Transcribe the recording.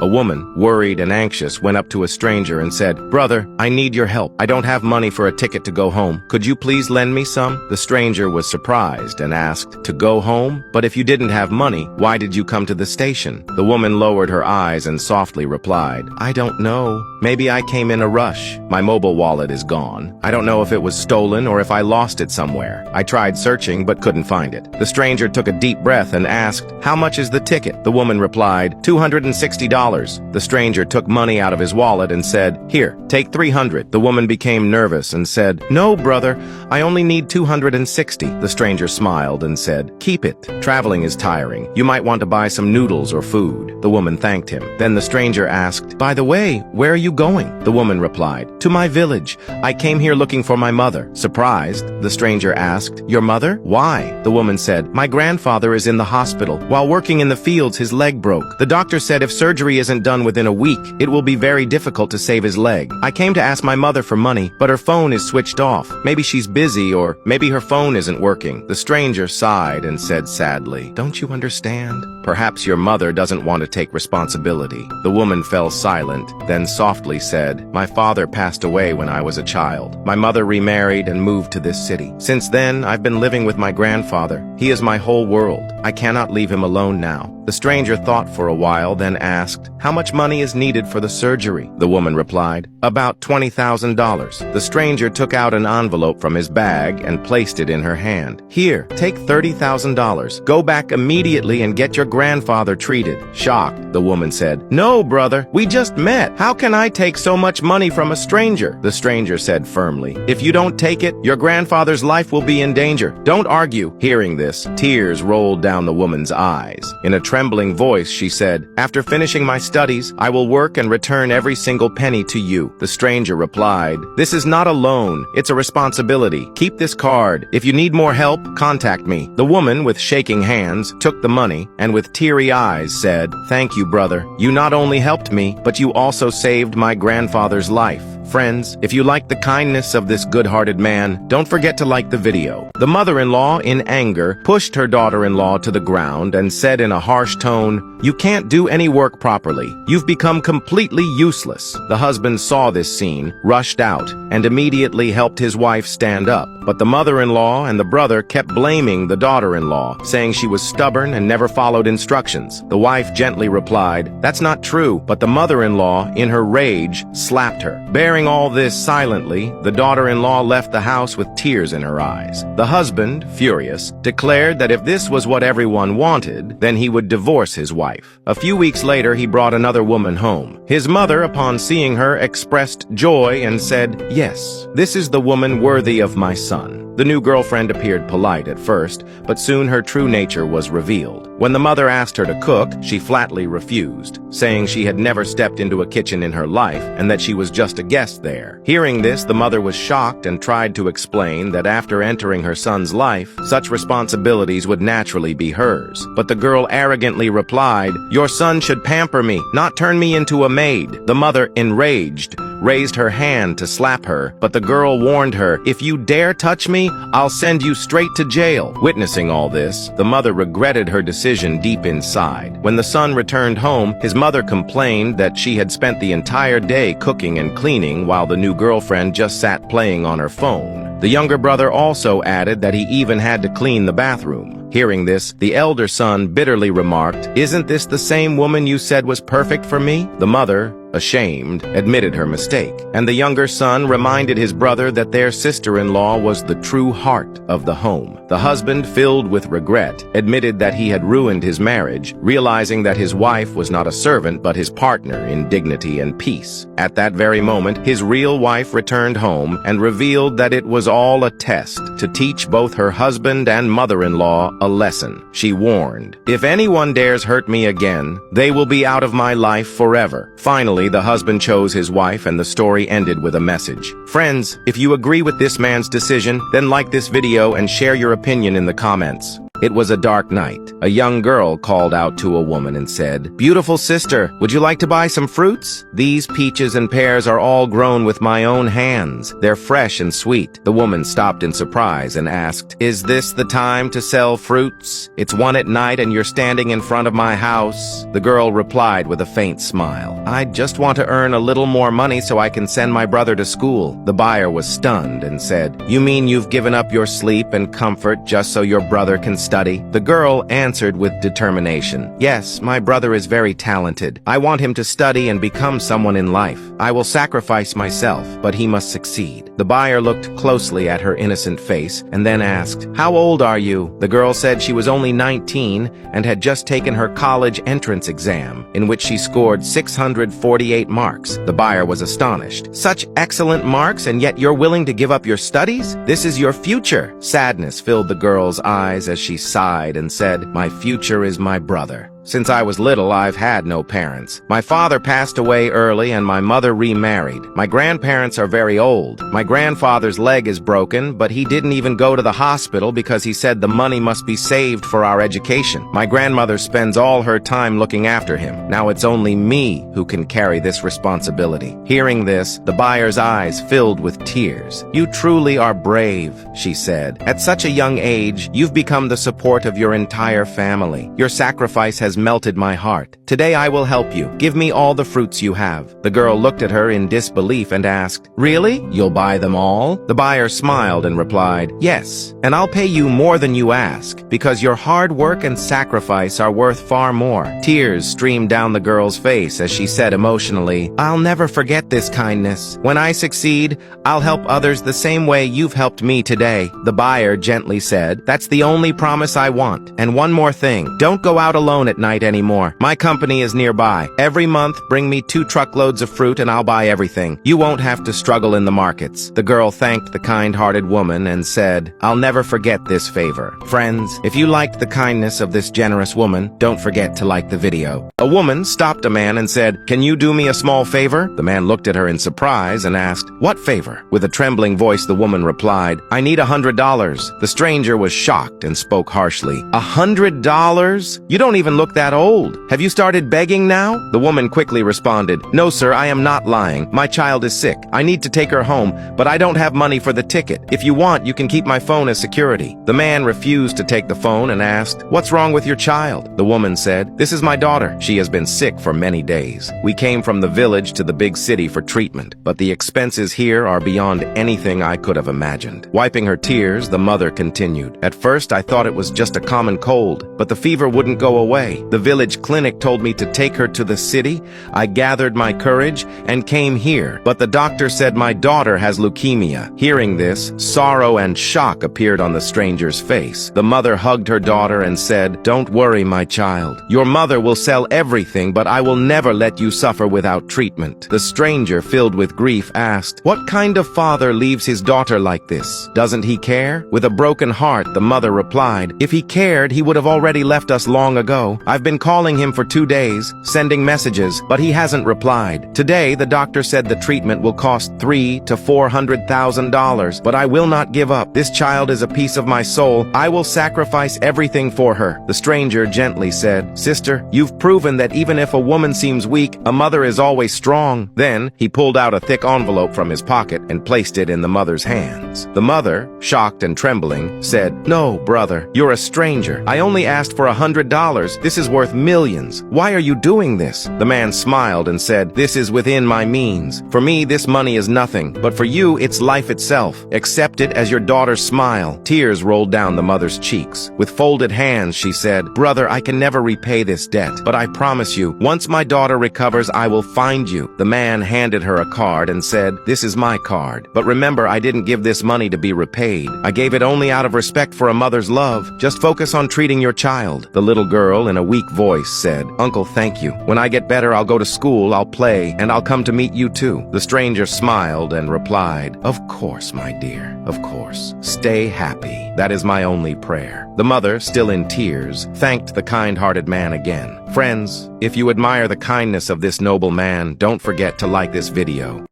A woman, worried and anxious, went up to a stranger and said, "Brother, I need your help. I don't have money for a ticket to go home. Could you please lend me some?" The stranger was surprised and asked, "To go home? But if you didn't have money, why did you come to the station?" The woman lowered her eyes and softly replied, "I don't know. Maybe I came in a rush. My mobile wallet is gone. I don't know if it was stolen or if I lost it somewhere. I tried searching but couldn't find it." The stranger took a deep breath and asked, "How much is the ticket?" The woman replied, $260. The stranger took money out of his wallet and said, "Here, take 300. The woman became nervous and said, "No, brother, I only need 260. The stranger smiled and said, "Keep it. Traveling is tiring. You might want to buy some noodles or food." The woman thanked him. Then the stranger asked, "By the way, where are you going?" The woman replied, "To my village. I came here looking for my mother." Surprised, the stranger asked, "Your mother? Why?" The woman said, "My grandfather is in the hospital. While working in the fields, his leg broke. The doctor said if surgery isn't done within a week, it will be very difficult to save his leg. I came to ask my mother for money, but her phone is switched off. Maybe she's busy, or maybe her phone isn't working." The stranger sighed and said sadly, "Don't you understand? Perhaps your mother doesn't want to take responsibility." The woman fell silent, then softly said, "My father passed away when I was a child. My mother remarried and moved to this city. Since then, I've been living with my grandfather. He is my whole world. I cannot leave him alone now." The stranger thought for a while, then asked, "How much money is needed for the surgery?" The woman replied, "About $20,000. The stranger took out an envelope from his bag and placed it in her hand. "Here, take $30,000. Go back immediately and get your grandfather treated." Shocked, the woman said, "No, brother, we just met. How can I take so much money from a stranger?" The stranger said firmly, "If you don't take it, your grandfather's life will be in danger. Don't argue." Hearing this, tears rolled down the woman's eyes. In a trembling voice, she said, "After finishing my studies, I will work and return every single penny to you." The stranger replied, "This is not a loan. It's a responsibility. Keep this card. If you need more help, contact me." The woman, with shaking hands, took the money and with teary eyes said, "Thank you, brother. You not only helped me, but you also saved my grandfather's life." Friends, if you like the kindness of this good-hearted man, don't forget to like the video. The mother-in-law, in anger, pushed her daughter-in-law to the ground and said in a harsh tone, "You can't do any work properly. You've become completely useless." The husband saw this scene, rushed out, and immediately helped his wife stand up. But the mother-in-law and the brother kept blaming the daughter-in-law, saying she was stubborn and never followed instructions. The wife gently replied, "That's not true," but the mother-in-law, in her rage, slapped her. Bearing all this silently, the daughter-in-law left the house with tears in her eyes. The husband, furious, declared that if this was what everyone wanted, then he would divorce his wife. A few weeks later, he brought another woman home. His mother, upon seeing her, expressed joy and said, "Yes, this is the woman worthy of my son." The new girlfriend appeared polite at first, but soon her true nature was revealed. When the mother asked her to cook, she flatly refused, saying she had never stepped into a kitchen in her life and that she was just a guest there. Hearing this, the mother was shocked and tried to explain that after entering her son's life, such responsibilities would naturally be hers. But the girl arrogantly replied, "Your son should pamper me, not turn me into a maid." The mother, enraged, raised her hand to slap her, but the girl warned her, "If you dare touch me, I'll send you straight to jail." Witnessing all this, the mother regretted her decision deep inside. When the son returned home, his mother complained that she had spent the entire day cooking and cleaning while the new girlfriend just sat playing on her phone. The younger brother also added that he even had to clean the bathroom. Hearing this, the elder son bitterly remarked, "Isn't this the same woman you said was perfect for me?" The mother, ashamed, admitted her mistake, and the younger son reminded his brother that their sister-in-law was the true heart of the home. The husband, filled with regret, admitted that he had ruined his marriage, realizing that his wife was not a servant but his partner in dignity and peace. At that very moment, his real wife returned home and revealed that it was all a test to teach both her husband and mother-in-law a lesson. She warned, "If anyone dares hurt me again, they will be out of my life forever." Finally, the husband chose his wife and the story ended with a message. Friends, if you agree with this man's decision, then like this video and share your opinion in the comments. It was a dark night. A young girl called out to a woman and said, "Beautiful sister, would you like to buy some fruits? These peaches and pears are all grown with my own hands. They're fresh and sweet." The woman stopped in surprise and asked, "Is this the time to sell fruits? It's 1 at night and you're standing in front of my house." The girl replied with a faint smile, "I just want to earn a little more money so I can send my brother to school." The buyer was stunned and said, "You mean you've given up your sleep and comfort just so your brother can study?" The girl answered with determination, "Yes, my brother is very talented. I want him to study and become someone in life. I will sacrifice myself, but he must succeed." The buyer looked closely at her innocent face and then asked, "How old are you?" The girl said she was only 19 and had just taken her college entrance exam, in which she scored 648 marks. The buyer was astonished. "Such excellent marks, and yet you're willing to give up your studies? This is your future." Sadness filled the girl's eyes as she sighed and said, "My future is my brother. Since I was little, I've had no parents. My father passed away early and my mother remarried. My grandparents are very old. My grandfather's leg is broken, but he didn't even go to the hospital because he said the money must be saved for our education. My grandmother spends all her time looking after him. Now it's only me who can carry this responsibility." Hearing this, the buyer's eyes filled with tears. "You truly are brave," she said. "At such a young age, you've become the support of your entire family. Your sacrifice has melted my heart. Today I will help you. Give me all the fruits you have." The girl looked at her in disbelief and asked, "Really? You'll buy them all?" The buyer smiled and replied, "Yes, and I'll pay you more than you ask, because your hard work and sacrifice are worth far more." Tears streamed down the girl's face as she said emotionally, "I'll never forget this kindness. When I succeed, I'll help others the same way you've helped me today." The buyer gently said, "That's the only promise I want. And one more thing, don't go out alone at night anymore. My company is nearby. Every month, bring me 2 truckloads of fruit and I'll buy everything. You won't have to struggle in the markets." The girl thanked the kind-hearted woman and said, "I'll never forget this favor." Friends, if you liked the kindness of this generous woman, don't forget to like the video. A woman stopped a man and said, "Can you do me a small favor?" The man looked at her in surprise and asked, "What favor?" With a trembling voice, the woman replied, "I need $100. The stranger was shocked and spoke harshly. $100? You don't even look that old. Have you started begging now?" The woman quickly responded, "No, sir, I am not lying. My child is sick. I need to take her home, but I don't have money for the ticket. If you want, you can keep my phone as security." The man refused to take the phone and asked, "What's wrong with your child?" The woman said, "This is my daughter. She has been sick for many days. We came from the village to the big city for treatment, but the expenses here are beyond anything I could have imagined." Wiping her tears, the mother continued, "At first I thought it was just a common cold, but the fever wouldn't go away. The village clinic told me to take her to the city. I gathered my courage and came here, but the doctor said my daughter has leukemia." Hearing this, sorrow and shock appeared on the stranger's face. The mother hugged her daughter and said, "Don't worry, my child. Your mother will sell everything, but I will never let you suffer without treatment." The stranger, filled with grief, asked, "What kind of father leaves his daughter like this? Doesn't he care?" With a broken heart, the mother replied, "If he cared, he would have already left us long ago. I've been calling him for 2 days, sending messages, but he hasn't replied. Today, the doctor said the treatment will cost $300,000 to $400,000, but I will not give up. This child is a piece of my soul. I will sacrifice everything for her." The stranger gently said, "Sister, you've proven that even if a woman seems weak, a mother is always strong." Then, he pulled out a thick envelope from his pocket and placed it in the mother's hands. The mother, shocked and trembling, said, "No, brother, you're a stranger. I only asked for $100. This is worth millions. Why are you doing this?" The man smiled and said, "This is within my means. For me, this money is nothing, but for you, it's life itself. Accept it as your daughter's smile." Tears rolled down the mother's cheeks. With folded hands, she said, "Brother, I can never repay this debt, but I promise you, once my daughter recovers, I will find you." The man handed her a card and said, "This is my card. But remember, I didn't give this money to be repaid. I gave it only out of respect for a mother's love. Just focus on treating your child." The little girl, in a weak voice, said, "Uncle, thank you. When I get better, I'll go to school, I'll play, and I'll come to meet you too." The stranger smiled and replied, "Of course, my dear, of course. Stay happy. That is my only prayer." The mother, still in tears, thanked the kind-hearted man again. Friends, if you admire the kindness of this noble man, don't forget to like this video.